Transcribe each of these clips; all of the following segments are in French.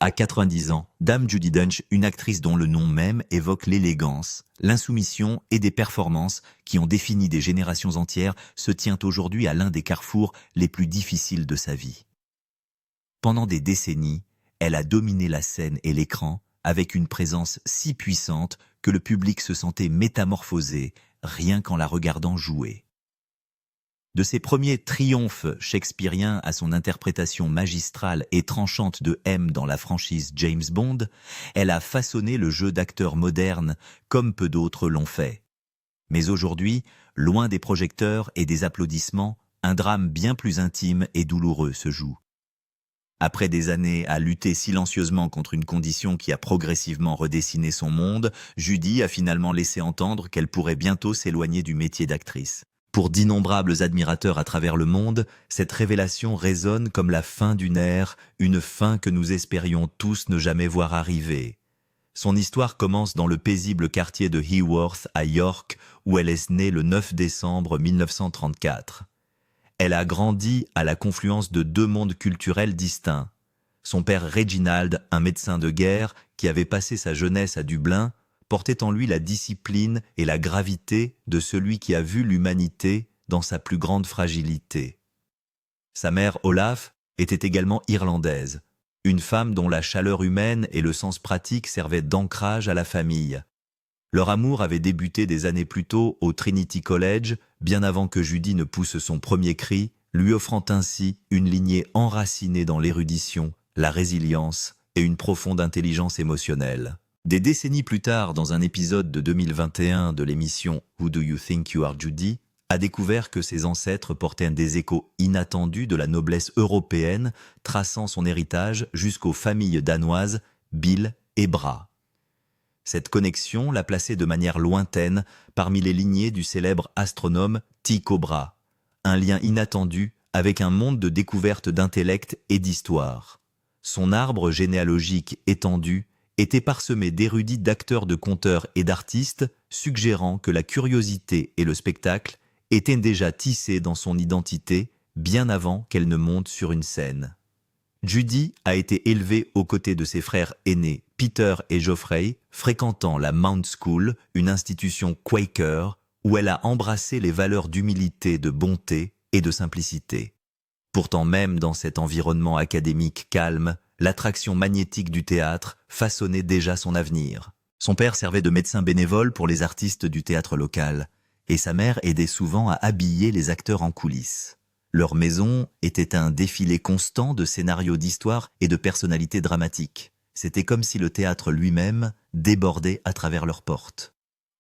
À 90 ans, Dame Judi Dench, une actrice dont le nom même évoque l'élégance, l'insoumission et des performances qui ont défini des générations entières, se tient aujourd'hui à l'un des carrefours les plus difficiles de sa vie. Pendant des décennies, elle a dominé la scène et l'écran avec une présence si puissante que le public se sentait métamorphosé rien qu'en la regardant jouer. De ses premiers triomphes shakespeariens à son interprétation magistrale et tranchante de M dans la franchise James Bond, elle a façonné le jeu d'acteur moderne comme peu d'autres l'ont fait. Mais aujourd'hui, loin des projecteurs et des applaudissements, un drame bien plus intime et douloureux se joue. Après des années à lutter silencieusement contre une condition qui a progressivement redessiné son monde, Judi a finalement laissé entendre qu'elle pourrait bientôt s'éloigner du métier d'actrice. Pour d'innombrables admirateurs à travers le monde, cette révélation résonne comme la fin d'une ère, une fin que nous espérions tous ne jamais voir arriver. Son histoire commence dans le paisible quartier de Heworth à York, où elle est née le 9 décembre 1934. Elle a grandi à la confluence de deux mondes culturels distincts. Son père Reginald, un médecin de guerre qui avait passé sa jeunesse à Dublin, portait en lui la discipline et la gravité de celui qui a vu l'humanité dans sa plus grande fragilité. Sa mère Olaf était également irlandaise, une femme dont la chaleur humaine et le sens pratique servaient d'ancrage à la famille. Leur amour avait débuté des années plus tôt au Trinity College, bien avant que Judi ne pousse son premier cri, lui offrant ainsi une lignée enracinée dans l'érudition, la résilience et une profonde intelligence émotionnelle. Des décennies plus tard, dans un épisode de 2021 de l'émission Who Do You Think You Are Judy, a découvert que ses ancêtres portaient des échos inattendus de la noblesse européenne, traçant son héritage jusqu'aux familles danoises Bill et Bra. Cette connexion l'a placée de manière lointaine parmi les lignées du célèbre astronome Tycho Brahe, un lien inattendu avec un monde de découvertes d'intellect et d'histoire. Son arbre généalogique étendu était parsemé d'érudits, d'acteurs, de conteurs et d'artistes, suggérant que la curiosité et le spectacle étaient déjà tissés dans son identité bien avant qu'elle ne monte sur une scène. Judi a été élevée aux côtés de ses frères aînés Peter et Geoffrey, fréquentant la Mount School, une institution Quaker, où elle a embrassé les valeurs d'humilité, de bonté et de simplicité. Pourtant, même dans cet environnement académique calme, l'attraction magnétique du théâtre façonnait déjà son avenir. Son père servait de médecin bénévole pour les artistes du théâtre local, et sa mère aidait souvent à habiller les acteurs en coulisses. Leur maison était un défilé constant de scénarios d'histoire et de personnalités dramatiques. C'était comme si le théâtre lui-même débordait à travers leurs portes.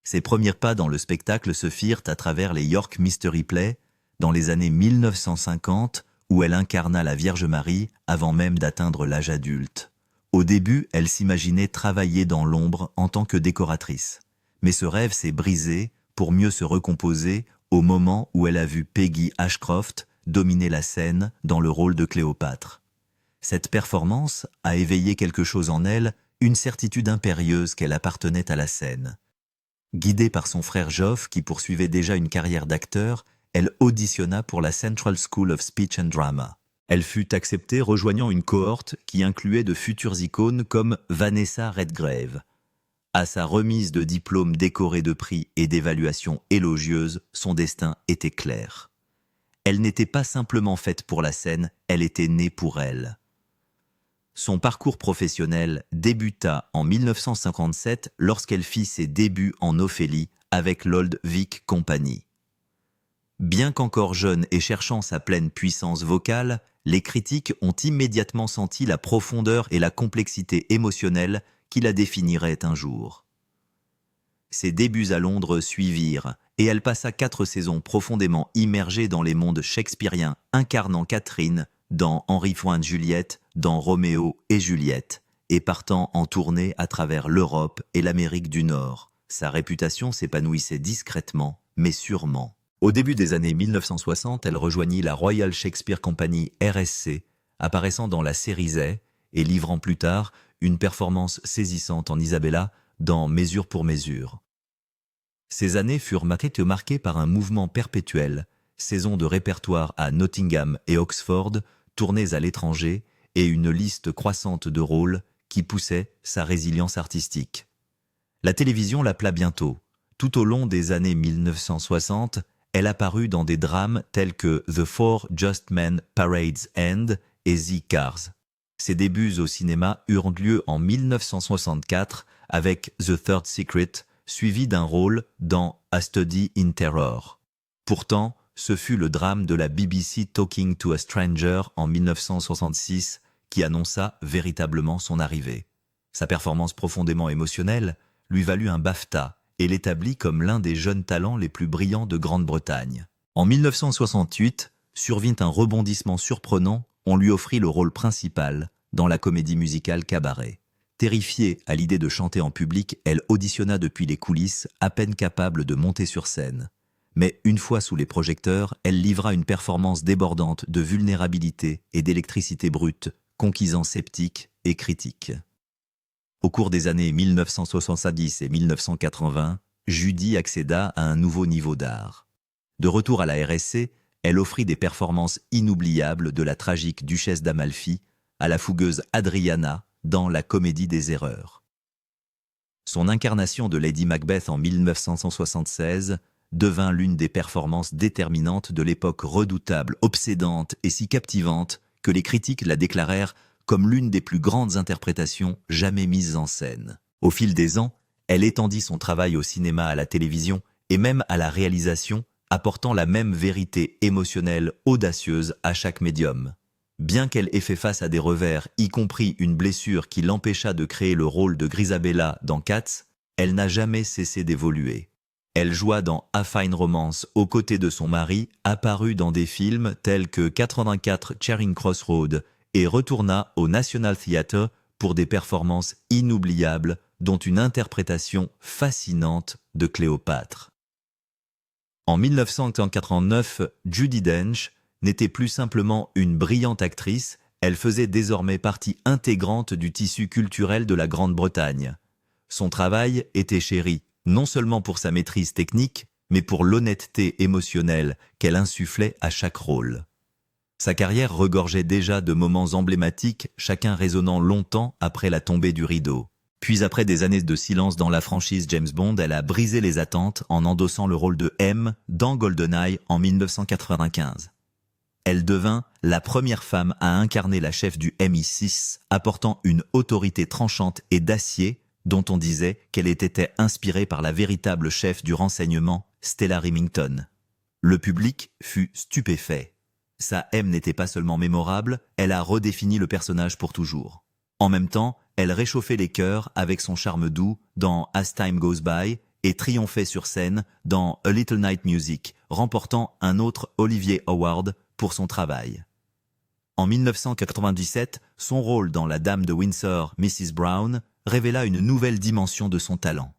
Ses premiers pas dans le spectacle se firent à travers les York Mystery Plays dans les années 1950, où elle incarna la Vierge Marie avant même d'atteindre l'âge adulte. Au début, elle s'imaginait travailler dans l'ombre en tant que décoratrice. Mais ce rêve s'est brisé pour mieux se recomposer au moment où elle a vu Peggy Ashcroft dominer la scène dans le rôle de Cléopâtre. Cette performance a éveillé quelque chose en elle, une certitude impérieuse qu'elle appartenait à la scène. Guidée par son frère Geoff, qui poursuivait déjà une carrière d'acteur, elle auditionna pour la Central School of Speech and Drama. Elle fut acceptée rejoignant une cohorte qui incluait de futures icônes comme Vanessa Redgrave. À sa remise de diplôme décoré de prix et d'évaluations élogieuses, son destin était clair. Elle n'était pas simplement faite pour la scène, elle était née pour elle. Son parcours professionnel débuta en 1957 lorsqu'elle fit ses débuts en Ophélie avec l'Old Vic Company. Bien qu'encore jeune et cherchant sa pleine puissance vocale, les critiques ont immédiatement senti la profondeur et la complexité émotionnelle qui la définiraient un jour. Ses débuts à Londres suivirent, et elle passa 4 saisons profondément immergée dans les mondes shakespeariens, incarnant Catherine dans Henri Foin de Juliette, dans Roméo et Juliette, et partant en tournée à travers l'Europe et l'Amérique du Nord. Sa réputation s'épanouissait discrètement, mais sûrement. Au début des années 1960, elle rejoignit la Royal Shakespeare Company RSC, apparaissant dans la Cérizet et livrant plus tard une performance saisissante en Isabella dans Mesure pour mesure. Ces années furent marquées par un mouvement perpétuel, saisons de répertoire à Nottingham et Oxford, tournées à l'étranger et une liste croissante de rôles qui poussait sa résilience artistique. La télévision l'appela bientôt. Tout au long des années 1960, elle apparut dans des drames tels que The Four Just Men Parade's End et The Cars. Ses débuts au cinéma eurent lieu en 1964 avec The Third Secret, suivi d'un rôle dans A Study in Terror. Pourtant, ce fut le drame de la BBC Talking to a Stranger en 1966 qui annonça véritablement son arrivée. Sa performance profondément émotionnelle lui valut un BAFTA et l'établit comme l'un des jeunes talents les plus brillants de Grande-Bretagne. En 1968, survint un rebondissement surprenant, on lui offrit le rôle principal dans la comédie musicale Cabaret. Terrifiée à l'idée de chanter en public, elle auditionna depuis les coulisses, à peine capable de monter sur scène. Mais une fois sous les projecteurs, elle livra une performance débordante de vulnérabilité et d'électricité brute, conquisant sceptiques et critiques. Au cours des années 1970 et 1980, Judy accéda à un nouveau niveau d'art. De retour à la RSC, elle offrit des performances inoubliables de la tragique duchesse d'Amalfi à la fougueuse Adriana dans La Comédie des erreurs. Son incarnation de Lady Macbeth en 1976 devint l'une des performances déterminantes de l'époque redoutable, obsédante et si captivante que les critiques la déclarèrent comme l'une des plus grandes interprétations jamais mises en scène. Au fil des ans, elle étendit son travail au cinéma, à la télévision et même à la réalisation, apportant la même vérité émotionnelle audacieuse à chaque médium. Bien qu'elle ait fait face à des revers, y compris une blessure qui l'empêcha de créer le rôle de Grisabella dans Cats, elle n'a jamais cessé d'évoluer. Elle joua dans A Fine Romance aux côtés de son mari, apparut dans des films tels que 84 Charing Cross Road et retourna au National Theatre pour des performances inoubliables, dont une interprétation fascinante de Cléopâtre. En 1989, Judi Dench n'était plus simplement une brillante actrice, elle faisait désormais partie intégrante du tissu culturel de la Grande-Bretagne. Son travail était chéri, non seulement pour sa maîtrise technique, mais pour l'honnêteté émotionnelle qu'elle insufflait à chaque rôle. Sa carrière regorgeait déjà de moments emblématiques, chacun résonnant longtemps après la tombée du rideau. Puis après des années de silence dans la franchise James Bond, elle a brisé les attentes en endossant le rôle de M dans GoldenEye en 1995. Elle devint la première femme à incarner la chef du MI6, apportant une autorité tranchante et d'acier dont on disait qu'elle était inspirée par la véritable chef du renseignement, Stella Remington. Le public fut stupéfait. Sa M n'était pas seulement mémorable, elle a redéfini le personnage pour toujours. En même temps, elle réchauffait les cœurs avec son charme doux dans As Time Goes By et triomphait sur scène dans A Little Night Music, remportant un autre Olivier Award pour son travail. En 1997, son rôle dans La Dame de Windsor, Mrs. Brown, révéla une nouvelle dimension de son talent.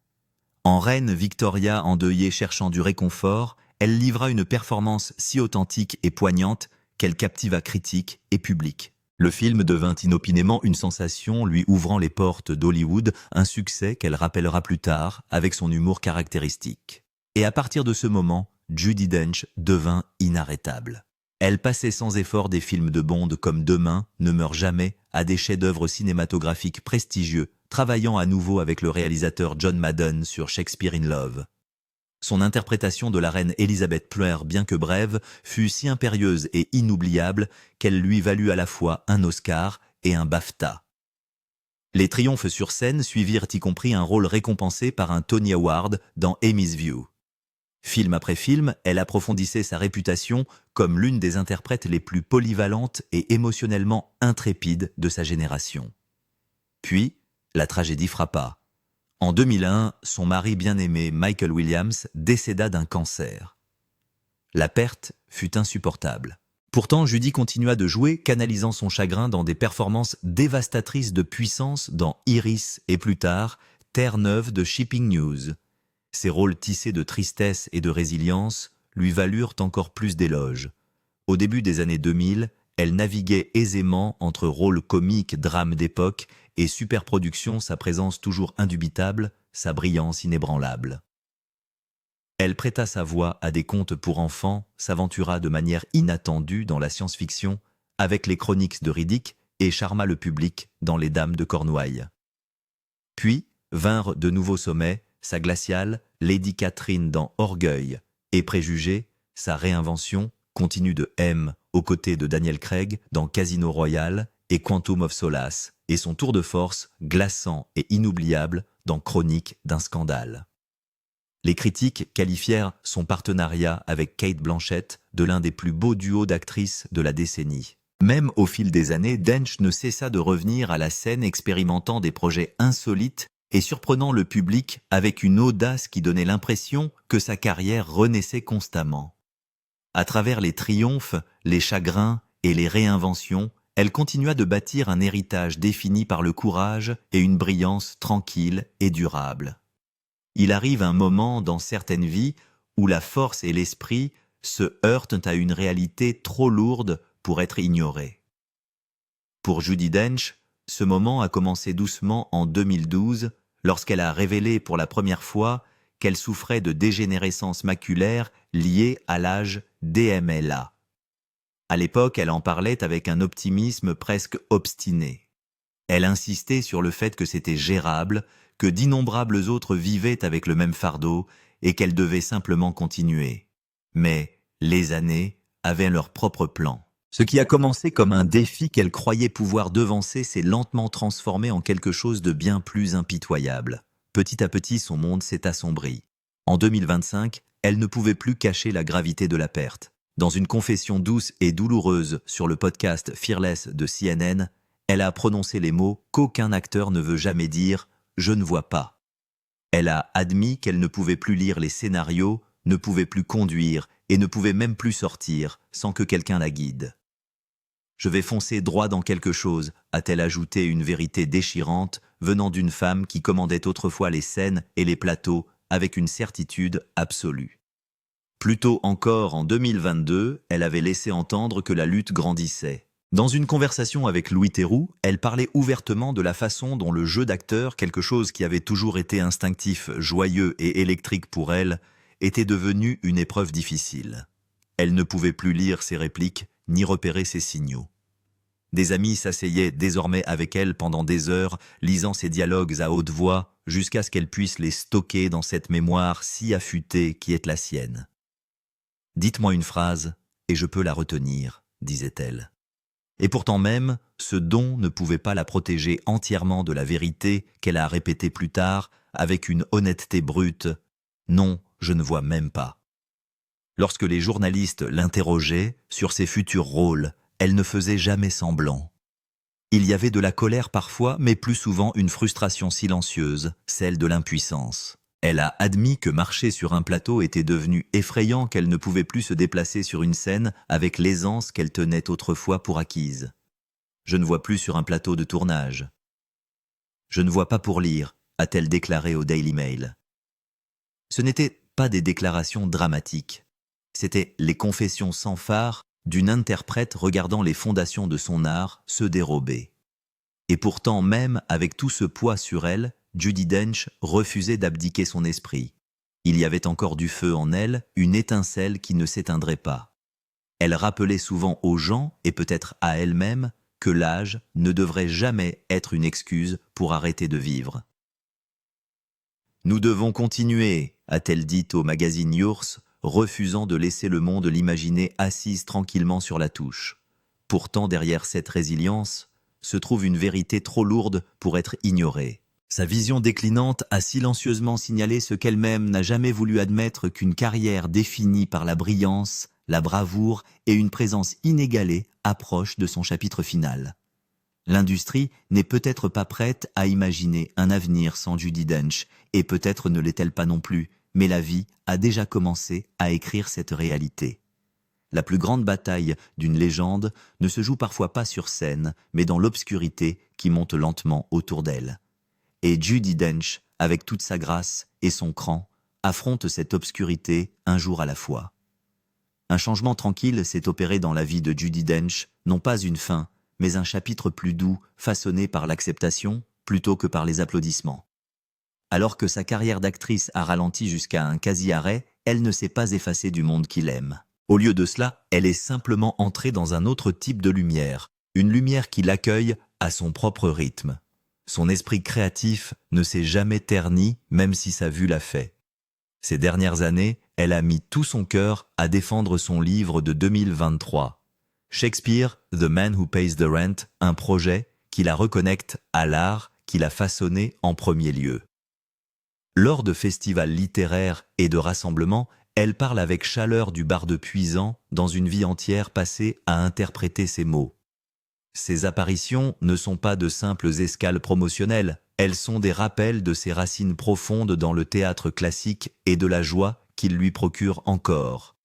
En reine Victoria endeuillée cherchant du réconfort, elle livra une performance si authentique et poignante qu'elle captiva critiques et public. Le film devint inopinément une sensation, lui ouvrant les portes d'Hollywood, un succès qu'elle rappellera plus tard avec son humour caractéristique. Et à partir de ce moment, Judi Dench devint inarrêtable. Elle passait sans effort des films de Bond comme Demain ne meurt jamais à des chefs-d'œuvre cinématographiques prestigieux, travaillant à nouveau avec le réalisateur John Madden sur Shakespeare in Love. Son interprétation de la reine Elizabeth pleure, bien que brève, fut si impérieuse et inoubliable qu'elle lui valut à la fois un Oscar et un BAFTA. Les triomphes sur scène suivirent y compris un rôle récompensé par un Tony Award dans Amy's View. Film après film, elle approfondissait sa réputation comme l'une des interprètes les plus polyvalentes et émotionnellement intrépides de sa génération. Puis, la tragédie frappa. En 2001, son mari bien-aimé Michael Williams décéda d'un cancer. La perte fut insupportable. Pourtant, Judy continua de jouer, canalisant son chagrin dans des performances dévastatrices de puissance dans Iris et plus tard, Terre-Neuve de Shipping News. Ses rôles tissés de tristesse et de résilience lui valurent encore plus d'éloges. Au début des années 2000, elle naviguait aisément entre rôles comiques, drames d'époque et superproduction, sa présence toujours indubitable, sa brillance inébranlable. Elle prêta sa voix à des contes pour enfants, s'aventura de manière inattendue dans la science-fiction avec les Chroniques de Riddick et charma le public dans Les Dames de Cornouailles. Puis vinrent de nouveaux sommets, sa glaciale, Lady Catherine dans Orgueil et Préjugés, sa réinvention continue de M aux côtés de Daniel Craig dans Casino Royale et Quantum of Solace, et son tour de force glaçant et inoubliable dans Chronique d'un scandale. Les critiques qualifièrent son partenariat avec Cate Blanchett de l'un des plus beaux duos d'actrices de la décennie. Même au fil des années, Dench ne cessa de revenir à la scène expérimentant des projets insolites et surprenant le public avec une audace qui donnait l'impression que sa carrière renaissait constamment. À travers les triomphes, les chagrins et les réinventions, elle continua de bâtir un héritage défini par le courage et une brillance tranquille et durable. Il arrive un moment dans certaines vies où la force et l'esprit se heurtent à une réalité trop lourde pour être ignorée. Pour Judi Dench, ce moment a commencé doucement en 2012, lorsqu'elle a révélé pour la première fois qu'elle souffrait de dégénérescence maculaire liée à l'âge DMLA. À l'époque, elle en parlait avec un optimisme presque obstiné. Elle insistait sur le fait que c'était gérable, que d'innombrables autres vivaient avec le même fardeau et qu'elle devait simplement continuer. Mais les années avaient leur propre plan. Ce qui a commencé comme un défi qu'elle croyait pouvoir devancer s'est lentement transformé en quelque chose de bien plus impitoyable. Petit à petit, son monde s'est assombri. En 2025, elle ne pouvait plus cacher la gravité de la perte. Dans une confession douce et douloureuse sur le podcast Fearless de CNN, elle a prononcé les mots qu'aucun acteur ne veut jamais dire « je ne vois pas ». Elle a admis qu'elle ne pouvait plus lire les scénarios, ne pouvait plus conduire et ne pouvait même plus sortir sans que quelqu'un la guide. « Je vais foncer droit dans quelque chose », a-t-elle ajouté, une vérité déchirante venant d'une femme qui commandait autrefois les scènes et les plateaux avec une certitude absolue. Plus tôt encore, en 2022, elle avait laissé entendre que la lutte grandissait. Dans une conversation avec Louis Theroux, elle parlait ouvertement de la façon dont le jeu d'acteur, quelque chose qui avait toujours été instinctif, joyeux et électrique pour elle, était devenu une épreuve difficile. Elle ne pouvait plus lire ses répliques ni repérer ses signaux. Des amis s'asseyaient désormais avec elle pendant des heures, lisant ses dialogues à haute voix, jusqu'à ce qu'elle puisse les stocker dans cette mémoire si affûtée qui est la sienne. « Dites-moi une phrase, et je peux la retenir », disait-elle. Et pourtant même, ce don ne pouvait pas la protéger entièrement de la vérité qu'elle a répétée plus tard, avec une honnêteté brute. « Non, je ne vois même pas ». Lorsque les journalistes l'interrogeaient sur ses futurs rôles, elle ne faisait jamais semblant. Il y avait de la colère parfois, mais plus souvent une frustration silencieuse, celle de l'impuissance. Elle a admis que marcher sur un plateau était devenu effrayant, qu'elle ne pouvait plus se déplacer sur une scène avec l'aisance qu'elle tenait autrefois pour acquise. « Je ne vois plus sur un plateau de tournage. Je ne vois pas pour lire », a-t-elle déclaré au Daily Mail. Ce n'étaient pas des déclarations dramatiques. C'étaient les confessions sans phare d'une interprète regardant les fondations de son art se dérober. Et pourtant, même avec tout ce poids sur elle, Judi Dench refusait d'abdiquer son esprit. Il y avait encore du feu en elle, une étincelle qui ne s'éteindrait pas. Elle rappelait souvent aux gens, et peut-être à elle-même, que l'âge ne devrait jamais être une excuse pour arrêter de vivre. « Nous devons continuer », a-t-elle dit au magazine Yours, refusant de laisser le monde l'imaginer assise tranquillement sur la touche. Pourtant, derrière cette résilience, se trouve une vérité trop lourde pour être ignorée. Sa vision déclinante a silencieusement signalé ce qu'elle-même n'a jamais voulu admettre, qu'une carrière définie par la brillance, la bravoure et une présence inégalée approche de son chapitre final. L'industrie n'est peut-être pas prête à imaginer un avenir sans Judi Dench, et peut-être ne l'est-elle pas non plus, mais la vie a déjà commencé à écrire cette réalité. La plus grande bataille d'une légende ne se joue parfois pas sur scène, mais dans l'obscurité qui monte lentement autour d'elle. Et Judi Dench, avec toute sa grâce et son cran, affronte cette obscurité un jour à la fois. Un changement tranquille s'est opéré dans la vie de Judi Dench, non pas une fin, mais un chapitre plus doux, façonné par l'acceptation plutôt que par les applaudissements. Alors que sa carrière d'actrice a ralenti jusqu'à un quasi-arrêt, elle ne s'est pas effacée du monde qu'il aime. Au lieu de cela, elle est simplement entrée dans un autre type de lumière, une lumière qui l'accueille à son propre rythme. Son esprit créatif ne s'est jamais terni, même si sa vue l'a fait. Ces dernières années, elle a mis tout son cœur à défendre son livre de 2023. Shakespeare, The Man Who Pays the Rent, un projet qui la reconnecte à l'art qu'il a façonné en premier lieu. Lors de festivals littéraires et de rassemblements, elle parle avec chaleur du barde puisant dans une vie entière passée à interpréter ses mots. Ces apparitions ne sont pas de simples escales promotionnelles, elles sont des rappels de ses racines profondes dans le théâtre classique et de la joie qu'il lui procure encore.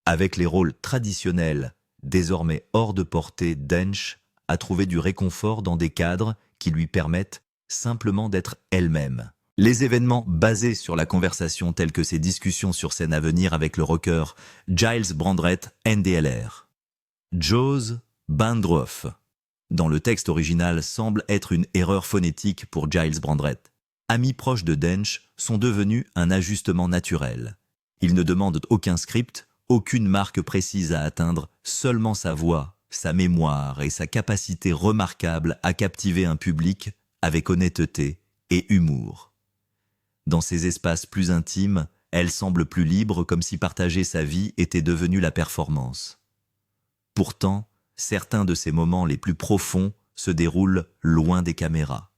Avec les rôles traditionnels, désormais hors de portée, Dench a trouvé du réconfort dans des cadres qui lui permettent simplement d'être elle-même. Les événements basés sur la conversation tels que ses discussions sur scène à venir avec le rocker Giles Brandreth, NDLR. Jaws Bandroff, dans le texte original, semble être une erreur phonétique pour Giles Brandreth. Amis proches de Dench sont devenus un ajustement naturel. Ils ne demandent aucun script, aucune marque précise à atteindre, seulement sa voix, sa mémoire et sa capacité remarquable à captiver un public avec honnêteté et humour. Dans ces espaces plus intimes, elle semble plus libre, comme si partager sa vie était devenu la performance. Pourtant, certains de ses moments les plus profonds se déroulent loin des caméras.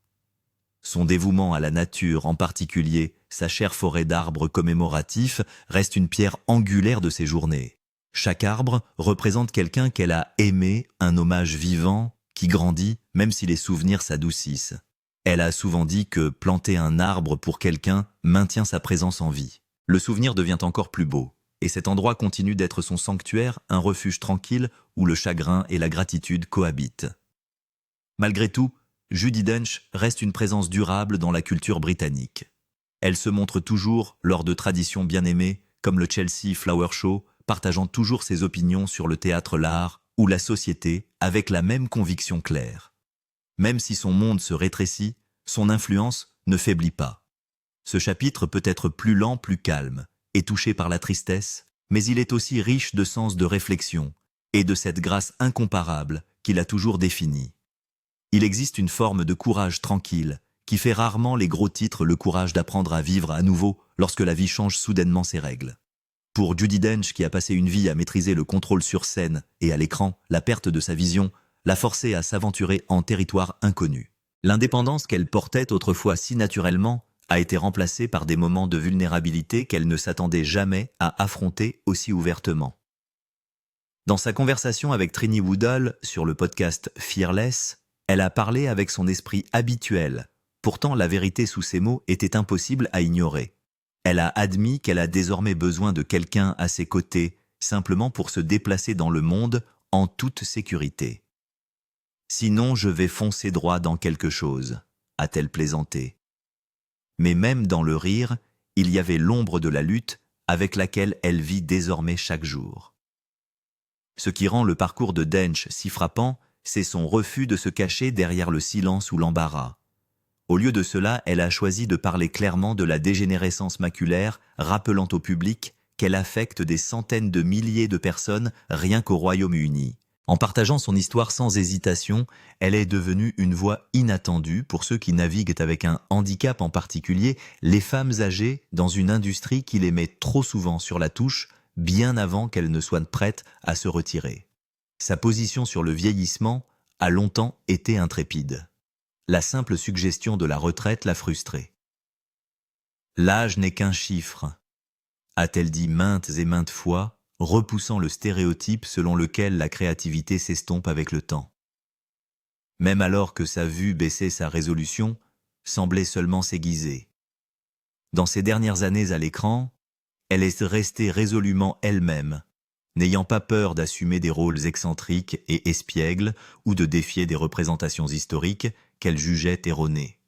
Son dévouement à la nature, en particulier sa chère forêt d'arbres commémoratifs, reste une pierre angulaire de ses journées. Chaque arbre représente quelqu'un qu'elle a aimé, un hommage vivant qui grandit même si les souvenirs s'adoucissent. Elle a souvent dit que planter un arbre pour quelqu'un maintient sa présence en vie. Le souvenir devient encore plus beau, et cet endroit continue d'être son sanctuaire, un refuge tranquille où le chagrin et la gratitude cohabitent. Malgré tout, Judi Dench reste une présence durable dans la culture britannique. Elle se montre toujours lors de traditions bien aimées, comme le Chelsea Flower Show, partageant toujours ses opinions sur le théâtre, l'art ou la société avec la même conviction claire. Même si son monde se rétrécit, son influence ne faiblit pas. Ce chapitre peut être plus lent, plus calme, et touché par la tristesse, mais il est aussi riche de sens de réflexion et de cette grâce incomparable qu'il a toujours définie. Il existe une forme de courage tranquille qui fait rarement les gros titres, le courage d'apprendre à vivre à nouveau lorsque la vie change soudainement ses règles. Pour Judi Dench, qui a passé une vie à maîtriser le contrôle sur scène et à l'écran, la perte de sa vision l'a forcée à s'aventurer en territoire inconnu. L'indépendance qu'elle portait autrefois si naturellement a été remplacée par des moments de vulnérabilité qu'elle ne s'attendait jamais à affronter aussi ouvertement. Dans sa conversation avec Trini Woodall sur le podcast Fearless, elle a parlé avec son esprit habituel. Pourtant, la vérité sous ces mots était impossible à ignorer. Elle a admis qu'elle a désormais besoin de quelqu'un à ses côtés, simplement pour se déplacer dans le monde en toute sécurité. « Sinon, je vais foncer droit dans quelque chose », a-t-elle plaisanté. Mais même dans le rire, il y avait l'ombre de la lutte avec laquelle elle vit désormais chaque jour. Ce qui rend le parcours de Dench si frappant, c'est son refus de se cacher derrière le silence ou l'embarras. Au lieu de cela, elle a choisi de parler clairement de la dégénérescence maculaire, rappelant au public qu'elle affecte des centaines de milliers de personnes rien qu'au Royaume-Uni. En partageant son histoire sans hésitation, elle est devenue une voix inattendue pour ceux qui naviguent avec un handicap, en particulier les femmes âgées dans une industrie qui les met trop souvent sur la touche, bien avant qu'elles ne soient prêtes à se retirer. Sa position sur le vieillissement a longtemps été intrépide. La simple suggestion de la retraite l'a frustrée. « L'âge n'est qu'un chiffre », a-t-elle dit maintes et maintes fois, repoussant le stéréotype selon lequel la créativité s'estompe avec le temps. Même alors que sa vue baissait, sa résolution semblait seulement s'aiguiser. Dans ses dernières années à l'écran, elle est restée résolument elle-même, n'ayant pas peur d'assumer des rôles excentriques et espiègles ou de défier des représentations historiques qu'elle jugeait erronées.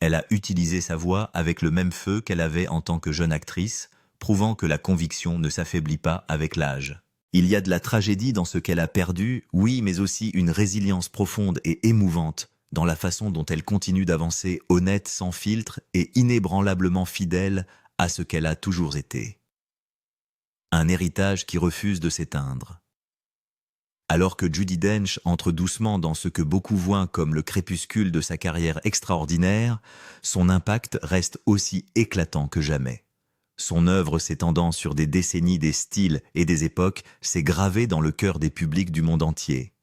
Elle a utilisé sa voix avec le même feu qu'elle avait en tant que jeune actrice, prouvant que la conviction ne s'affaiblit pas avec l'âge. Il y a de la tragédie dans ce qu'elle a perdu, oui, mais aussi une résilience profonde et émouvante dans la façon dont elle continue d'avancer honnête, sans filtre et inébranlablement fidèle à ce qu'elle a toujours été. Un héritage qui refuse de s'éteindre. Alors que Judi Dench entre doucement dans ce que beaucoup voient comme le crépuscule de sa carrière extraordinaire, son impact reste aussi éclatant que jamais. Son œuvre s'étendant sur des décennies, des styles et des époques s'est gravée dans le cœur des publics du monde entier.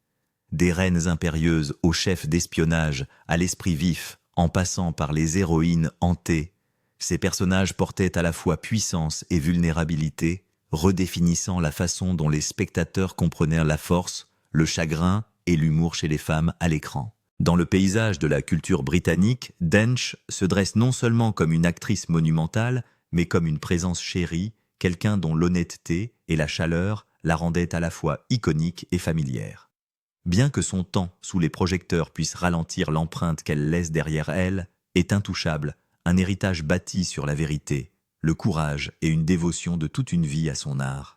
Des reines impérieuses aux chefs d'espionnage, à l'esprit vif, en passant par les héroïnes hantées, ces personnages portaient à la fois puissance et vulnérabilité, redéfinissant la façon dont les spectateurs comprenaient la force, le chagrin et l'humour chez les femmes à l'écran. Dans le paysage de la culture britannique, Dench se dresse non seulement comme une actrice monumentale, mais comme une présence chérie, quelqu'un dont l'honnêteté et la chaleur la rendaient à la fois iconique et familière. Bien que son temps sous les projecteurs puisse ralentir l'empreinte qu'elle laisse derrière elle, est intouchable, un héritage bâti sur la vérité, le courage et une dévotion de toute une vie à son art.